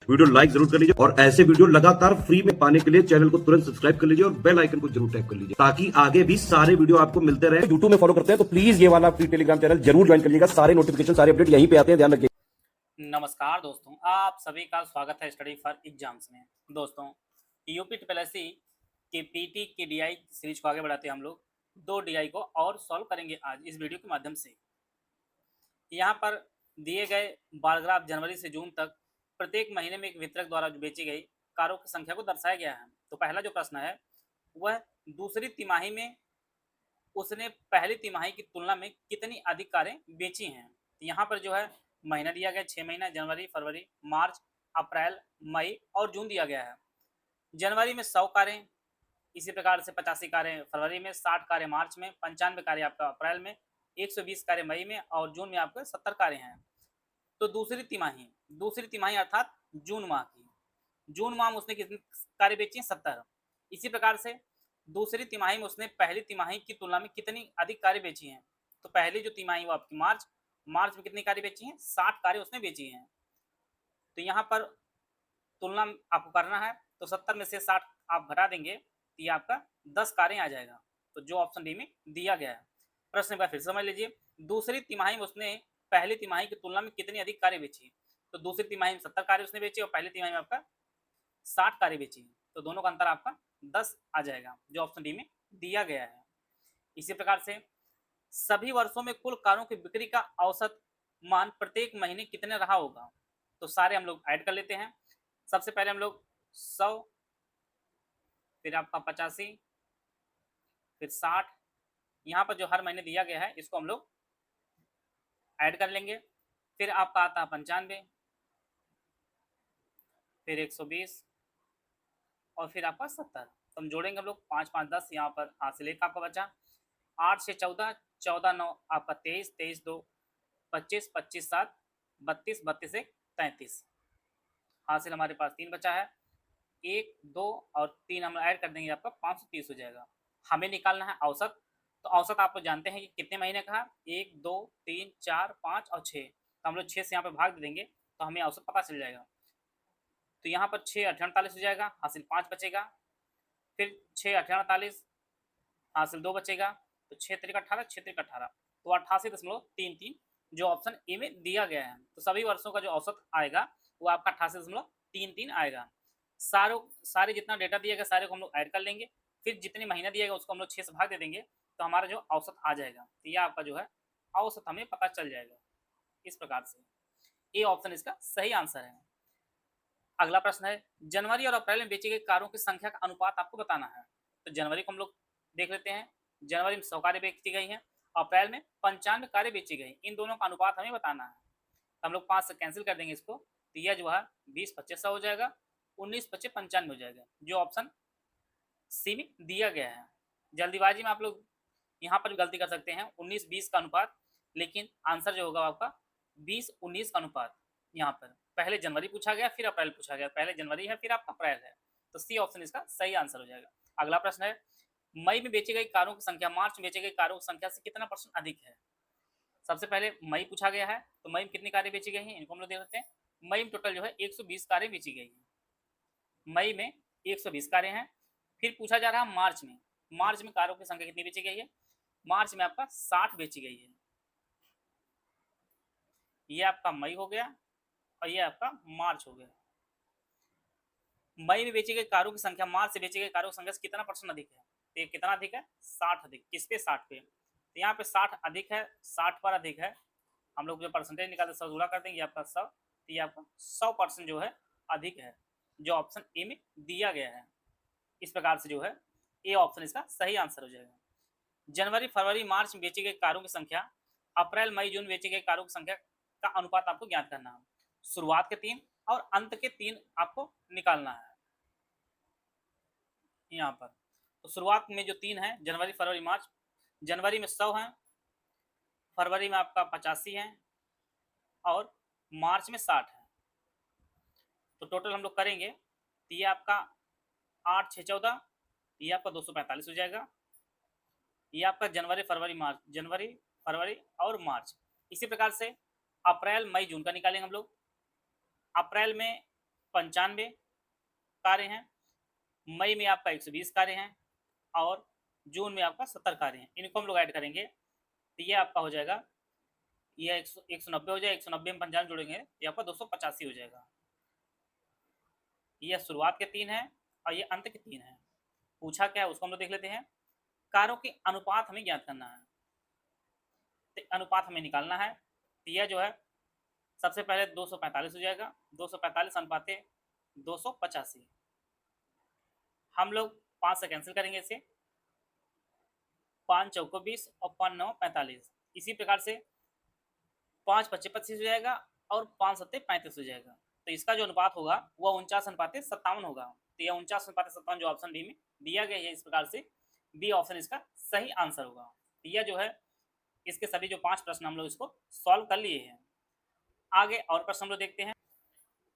Video like जरूर कर लीजिए और ऐसे वीडियो लगातार फ्री में पाने के लिए चैनल को तुरंत सब्सक्राइब कर लीजिए और बेल आइकन को जरूर टैप कर लीजिए ताकि आगे भी सारे वीडियो आपको मिलते रहे। यूट्यूब में फॉलो करते हैं तो प्लीज ये वाला फ्री टेलीग्राम चैनल जरूर ज्वाइन कर लीजिएगा। सारे नोटिफिकेशन सारे अपडेट यहीं पे आते हैं, ध्यान रखिए। नमस्कार दोस्तों, आप सभी का स्वागत है स्टडी फॉर एग्जाम्स में। दोस्तों, यूपी ट्रिपल के पीटी के डीआई सीरीज को आगे बढ़ाते हैं हम लोग 2 डीआई को और सॉल्व करेंगे आज इस वीडियो के माध्यम से। यहाँ पर दिए गए बार ग्राफ जनवरी से जून तक प्रत्येक महीने में एक वितरक द्वारा बेची गई कारों की संख्या को दर्शाया गया है। तो पहला जो प्रश्न है वह दूसरी तिमाही में उसने पहली तिमाही की तुलना में कितनी अधिक कारें बेची हैं। यहाँ पर जो है महीना दिया गया 6 महीना, जनवरी, फरवरी, मार्च, अप्रैल, मई और जून दिया गया है। जनवरी में 100 कारें, इसी प्रकार से 85 कारें फरवरी में, 60 कारें मार्च में, 95 कारें आपका अप्रैल में, 120 कारें मई में और जून में आपका 70 कारें हैं। तो दूसरी तिमाही अर्थात जून माह में उसने कितनी कारें बेची? 70। इसी प्रकार से दूसरी तिमाही में उसने पहली तिमाही की तुलना में कितनी अधिक कारें बेची हैं? तो पहली जो तिमाही वो आपकी मार्च में कितनी कारें बेची हैं? 60 कारें उसने बेची हैं। तो यहाँ पर तुलना आपको करना है तो 70 में से 60 आप घटा देंगे तो ये आपका 10 कारें आ जाएगा। तो जो ऑप्शन डी में दिया गया है। प्रश्न एक बार फिर समझ लीजिए, दूसरी तिमाही में उसने पहली तिमाही की तुलना में कितनी अधिक कारें बेची? तो दूसरी तिमाही में 70 कारें उसने बेची और पहली तिमाही में आपका 60 कारें बेची। तो दोनों का अंतर आपका 10 आ जाएगा, जो ऑप्शन डी में दिया गया है। इसी प्रकार से सभी वर्षों में कुल कारों की बिक्री का औसत मान प्रत्येक महीने कितने रहा होगा? तो सारे हम लोग ऐड कर लेते हैं। सबसे पहले हम लोग 100, फिर आपका 85, फिर 60, यहाँ पर जो हर महीने दिया गया है इसको हम लोग ऐड कर लेंगे। फिर आपका आता है 95, फिर 120 और फिर आपका 70। तो हम जोड़ेंगे हम लोग 5 5 10, यहाँ पर हासिल एक आपका बचा, 8 से 14, 14 9 आपका 23, 23 2 25, 25 7 32, 32 1 33। हासिल हमारे पास 3 बचा है, 1 2 और 3 हम ऐड कर देंगे, आपका 530 हो जाएगा। हमें निकालना है औसत। तो औसत आप जानते हैं कि कितने महीने का है? 1 2 3 4 5 और 6। तो हम लोग 6 से यहाँ पे भाग दे देंगे तो हमें औसत पता चल जाएगा। तो यहाँ पर 6 8 48 हो जाएगा, हासिल 5 बचेगा, फिर 6 8 48 हासिल 2 बचेगा, तो 6 3 18, 6 3 18, तो 88.33 जो ऑप्शन ए में दिया गया है। तो सभी वर्षों का जो औसत आएगा वो आपका 88.33 आएगा। सारे जितना डेटा दिया गया सारे को हम लोग ऐड कर लेंगे, फिर जितने महीना दिया गया उसको हम लोग 6 से भाग दे देंगे तो हमारा जो औसत आ जाएगा। तो यह आपका जो है औसत हमें पता चल जाएगा। इस प्रकार से ए ऑप्शन इसका सही आंसर है। अगला प्रश्न है, जनवरी और अप्रैल में बेची गई कारों की संख्या का अनुपात आपको बताना है। तो जनवरी को हम लोग देख लेते हैं। जनवरी में 100 कारें बेची गई हैं, अप्रैल में 95 कारें बेची गई। इन दोनों का अनुपात हमें बताना है। तो हम लोग 5 से कैंसिल कर देंगे इसको, तो यह जो है 20 25 हो जाएगा, 19 25 95 हो जाएगा, जो ऑप्शन सी में दिया गया है। जल्दीबाजी में आप लोग यहाँ पर भी गलती कर सकते हैं, 19 20 का अनुपात, लेकिन आंसर जो होगा आपका 20 19 का अनुपात। यहाँ पर पहले जनवरी पूछा गया फिर अप्रैल पूछा गया, पहले जनवरी है फिर आपका अप्रैल है, तो सी ऑप्शन इसका सही आंसर हो जाएगा। अगला प्रश्न है, मई में बेची गई कारों की संख्या मार्च में बेची गई कारों की संख्या से कितना % अधिक है? सबसे पहले मई पूछा गया है, तो मई में कितनी कारें बेची गई हैं इनको हम लोग देख सकते हैं। मई में टोटल जो है 120 कारें बेची गई हैं। मई में 120 कारें हैं। फिर पूछा जा रहा है मार्च में कारों की संख्या कितनी बेची गई है? मार्च में आपका 60 बेची गई है। ये आपका मई हो गया और ये आपका मार्च हो गया। मई में बेची गई कारों की संख्या मार्च से बेची गई कारों की संख्या से कितना % अधिक है? तो ये कितना अधिक है? 60 अधिक। किस पे? 60 पे। तो यहाँ पे 60 अधिक है, 60 पर अधिक है। हम लोग जो परसेंटेज निकालते 100 गुणा कर देंगे, आपका 100, तो ये आपका 100% जो है अधिक है, जो ऑप्शन ए में दिया गया है। इस प्रकार से जो है ए ऑप्शन इसका सही आंसर हो जाएगा। जनवरी फरवरी मार्च में बेची गई कारों की संख्या अप्रैल मई जून बेची गई कारों की संख्या का अनुपात आपको ज्ञात करना है। शुरुआत के 3 और अंत के 3 आपको निकालना है यहाँ पर। तो शुरुआत में जो 3 है जनवरी फरवरी मार्च, जनवरी में 100 है, फरवरी में आपका 85 है और मार्च में 60 है। तो टोटल हम लोग करेंगे तो ये आपका 8 6 14, ये आपका 245 हो जाएगा। ये आपका जनवरी फरवरी और मार्च। इसी प्रकार से अप्रैल मई जून का निकालेंगे हम लोग। अप्रैल में 95 कार्य हैं, मई में आपका 120 कार्य हैं और जून में आपका 70 कार्य हैं। इनको हम लोग ऐड करेंगे तो ये आपका हो जाएगा, ये 190 हो जाएगा, 190 में 95 जोड़ेंगे ये आपका 285 हो जाएगा। ये शुरुआत के 3 हैं और ये अंत के 3 हैं। पूछा क्या है उसको हम लोग देख लेते हैं। कार्यों के अनुपात हमें ज्ञात करना है, तो अनुपात हमें निकालना है। तो यह जो है सबसे पहले 245 हो जाएगा, 245 अनुपाते 285। हम लोग 5 से कैंसिल करेंगे इसे, 5 चौको 20 और 5 9 45। इसी प्रकार से 5 पच्चीस 25 हो जाएगा और 5 सत्ते 35 हो जाएगा। तो इसका जो अनुपात होगा वह 49/57 होगा। तो यह 49/57 जो ऑप्शन बी में दिया गया है, इस प्रकार से बी ऑप्शन इसका सही आंसर होगा। तो यह जो है इसके सभी जो 5 प्रश्न हम लोग इसको सॉल्व कर लिए हैं। आगे और प्रश्न हम लोग देखते हैं।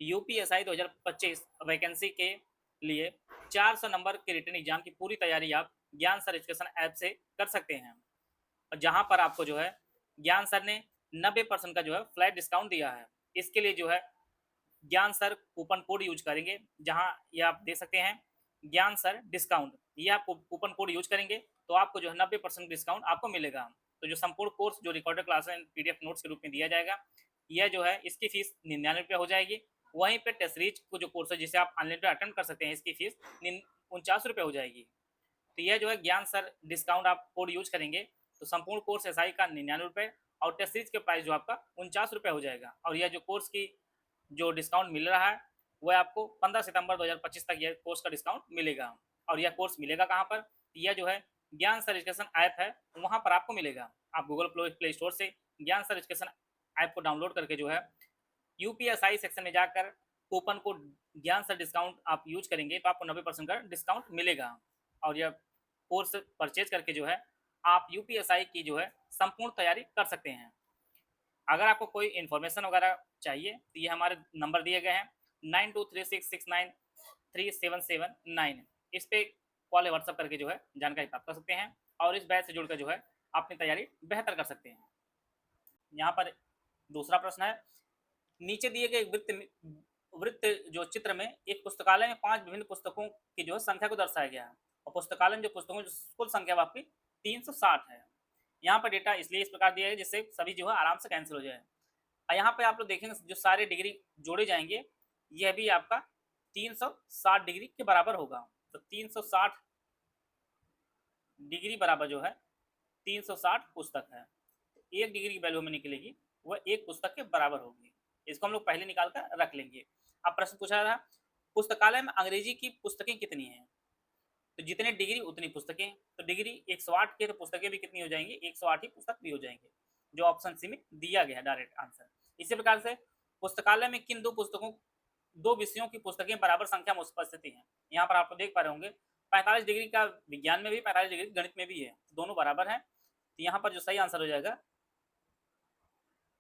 यूपीएसआई 2025 वैकेंसी के लिए 400 नंबर के रिटन एग्जाम की पूरी तैयारी आप ज्ञान सर एजुकेशन ऐप से कर सकते हैं, और जहां पर आपको जो है ज्ञान सर ने 90% का जो है फ्लैट डिस्काउंट दिया है। इसके लिए जो है ज्ञान सर कूपन कोड यूज करेंगे, जहां ये आप देख सकते हैं ज्ञान सर डिस्काउंट, ये आप कूपन कोड यूज करेंगे तो आपको जो है 90% डिस्काउंट आपको मिलेगा। तो जो संपूर्ण कोर्स जो रिकॉर्डेड क्लास पीडीएफ नोट्स के रूप में दिया जाएगा, यह जो है इसकी फीस 99 रुपये हो जाएगी। वहीं पे टेस्ट सीरीज को जो कोर्स है जिसे आप अनलिमिटेड अटेंड कर सकते हैं, इसकी फीस 49 रुपये हो जाएगी। तो यह जो है ज्ञान सर डिस्काउंट आप कोड यूज करेंगे तो संपूर्ण कोर्स एसआई का 99 रुपये और टेस्ट सीरीज के प्राइस जो आपका 49 रुपये हो जाएगा। और यह जो कोर्स की जो डिस्काउंट मिल रहा है वह आपको 15 सितंबर 2025 तक यह कोर्स का डिस्काउंट मिलेगा। और यह कोर्स मिलेगा कहाँ पर, यह जो है ज्ञान सर एजुकेशन ऐप है वहाँ पर आपको मिलेगा। आप गूगल प्ले स्टोर से ज्ञान सर एजुकेशन ऐप को डाउनलोड करके जो है यूपीएसआई सेक्शन में जाकर कूपन को ज्ञान सर डिस्काउंट आप यूज करेंगे तो आपको 90% का डिस्काउंट मिलेगा। और यह कोर्स परचेज करके जो है आप यूपीएसआई की जो है संपूर्ण तैयारी कर सकते हैं। अगर आपको कोई इन्फॉर्मेशन वगैरह चाहिए तो ये हमारे नंबर दिए गए हैं 9236693779, इस पे कॉल या व्हाट्सअप करके जो है जानकारी प्राप्त कर सकते हैं और इस बैच से जुड़कर जो है अपनी तैयारी बेहतर कर सकते हैं। यहाँ पर दूसरा प्रश्न है, नीचे दिए गए वृत्त जो चित्र में एक पुस्तकालय में 5 विभिन्न पुस्तकों की जो है संख्या को दर्शाया गया है, और पुस्तकालय में जो पुस्तकों की कुल संख्या आपकी 360 है। यहाँ पर डेटा इसलिए इस प्रकार दिया है जिससे सभी जो है आराम से कैंसिल हो जाए। और यहाँ पे आप लोग देखेंगे जो सारे डिग्री जोड़े जाएंगे यह भी आपका 360 डिग्री के बराबर होगा। तो 360 डिग्री बराबर जो है 360 पुस्तक है। एक डिग्री की वैल्यू हमें निकलेगी वह एक पुस्तक के बराबर होगी। इसको हम लोग पहले निकाल कर रख लेंगे। अब प्रश्न पूछा रहा पुस्तकालय में अंग्रेजी की पुस्तकें कितनी हैं, तो जितने डिग्री उतनी पुस्तकें, तो डिग्री 108 के तो पुस्तकें भी कितनी हो जाएंगी 108 ही पुस्तक भी हो जाएंगे, जो ऑप्शन सी में दिया गया है डायरेक्ट आंसर। इसी प्रकार से पुस्तकालय में किन दो विषयों की पुस्तकें बराबर संख्या में उपस्थित हैं। यहाँ पर आप देख पा रहे होंगे 45 डिग्री का विज्ञान में भी 45 डिग्री गणित में भी है, तो दोनों बराबर हैं। तो यहाँ पर जो सही आंसर हो जाएगा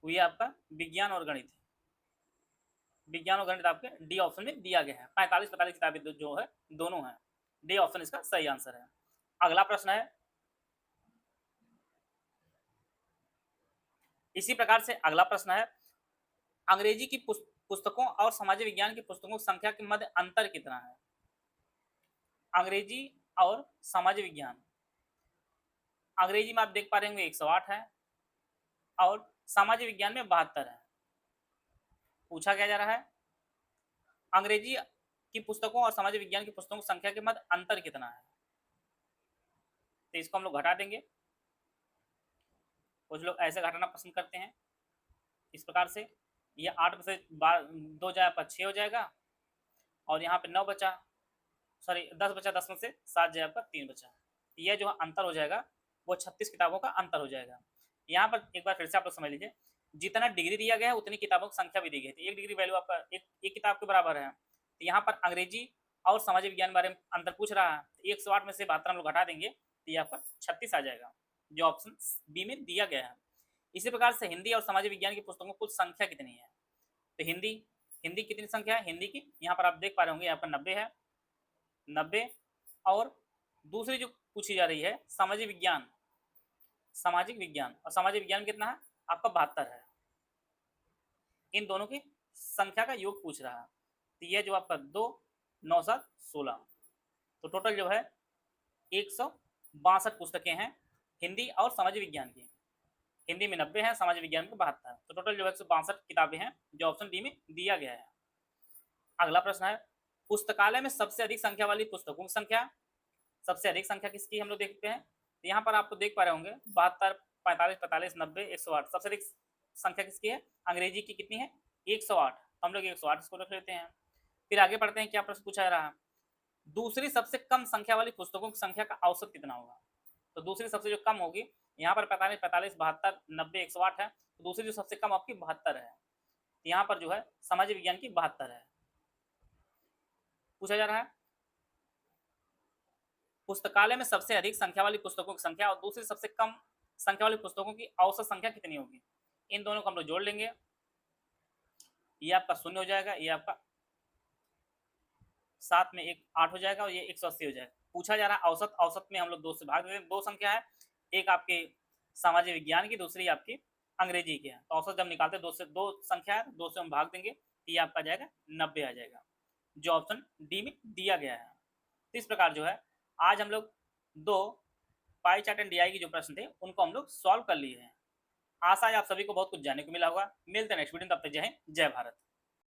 वही आपका विज्ञान और गणित है। विज्ञान और गणित आपके डी ऑप्शन में दिया गया है। 45 किताबें जो है दोनों हैं, डी ऑप्शन इसका सही आंसर है। अगला प्रश्न है, इसी प्रकार से अगला प्रश्न है, अंग्रेजी की पुस्तकों और सामाजिक विज्ञान की पुस्तकों की संख्या के मध्य अंतर कितना है। अंग्रेजी और सामाजिक विज्ञान, अंग्रेजी में आप देख पा रहे होंगे 108 है और सामाजिक विज्ञान में 72 है। पूछा क्या जा रहा है, अंग्रेजी की पुस्तकों और सामाजिक विज्ञान की पुस्तकों की संख्या के मध्य अंतर कितना है। तो इसको हम लोग घटा देंगे। कुछ लोग ऐसे घटाना पसंद करते हैं, इस प्रकार से ये 8 में से 2 जाए पर 6 हो जाएगा और यहाँ पे 9 बचा, सॉरी 10 बचा, 10 में से 7 जाए पर 3 बचा। यह जो अंतर हो जाएगा वो 36 किताबों का अंतर हो जाएगा। यहाँ पर एक बार फिर से आप लोग समझ लीजिए, जितना डिग्री दिया गया है उतनी किताबों की संख्या भी दी गई है। तो एक डिग्री वैल्यू आपका एक किताब के बराबर है। तो यहाँ पर अंग्रेजी और सामाजिक विज्ञान के बारे में अंतर पूछ रहा है, तो 108 में से 72 हम लोग घटा देंगे तो यहाँ पर 36 आ जाएगा, जो ऑप्शन बी में दिया गया है। इसी प्रकार से हिंदी और सामाजिक विज्ञान की पुस्तकों की कुल संख्या कितनी है। तो हिंदी कितनी संख्या है हिंदी की, यहाँ पर आप देख पा रहे होंगे यहाँ पर 90 है, 90। और दूसरी जो पूछी जा रही है सामाजिक विज्ञान और सामाजिक विज्ञान कितना है आपका 72 है। इन दोनों की संख्या का योग पूछ रहा है। तो यह जो आपका 2 9 7 16, तो टोटल जो है 162 पुस्तकें हैं हिंदी और समाज विज्ञान की। हिंदी में 90 है, समाज विज्ञान में 72, तो टोटल जो है 162 किताबें हैं जो ऑप्शन डी में दिया गया है। अगला प्रश्न है, पुस्तकालय में सबसे अधिक संख्या वाली पुस्तकों की संख्या। सबसे अधिक संख्या किसकी हम लोग देखते हैं, तो यहाँ पर आपको देख पा रहे होंगे 72, 45, 45, 90, 108। सबसे अधिक संख्या किसकी है, अंग्रेजी की कितनी है, 108। हम लोग 108 इसको रख लेते हैं। फिर आगे पढ़ते हैं, क्या प्रश्न पूछा जा रहा है, दूसरी सबसे कम संख्या वाली पुस्तकों की संख्या का औसत कितना होगा। तो दूसरी सबसे जो कम होगी, यहाँ पर 45, 45, 72, 90, 108 है, तो दूसरी जो सबसे कम आपकी 72 है। यहाँ पर जो है समाज विज्ञान की 72 है। पूछा जा रहा है, पुस्तकालय में सबसे अधिक संख्या वाली पुस्तकों की संख्या और दूसरी सबसे कम संख्या वाली पुस्तकों की औसत संख्या कितनी होगी। इन दोनों को हम लोग जोड़ लेंगे, ये आपका 0 हो जाएगा, ये आपका 7 में 1 8 हो जाएगा और ये 180 हो जाएगा। पूछा जा रहा है औसत, औसत में हम लोग 2 से भाग देते हैं। 2 संख्या है, एक आपके सामाजिक विज्ञान की, दूसरी आपकी अंग्रेजी की है। तो औसत जब निकालते हैं 2 से, 2 संख्या है, 2 से हम भाग देंगे, ये आपका जाएगा 90 आ जाएगा, जो ऑप्शन डी में दिया गया है। तो इस प्रकार जो है आज हम लोग 2 पाई चार्ट एंड डीआई के जो प्रश्न थे उनको हम लोग सॉल्व कर लिए हैं। आशा है आप सभी को बहुत कुछ जानने को मिला होगा। मिलते हैं नेक्स्ट वीडियो में, तब तक जय हिंद, जय भारत।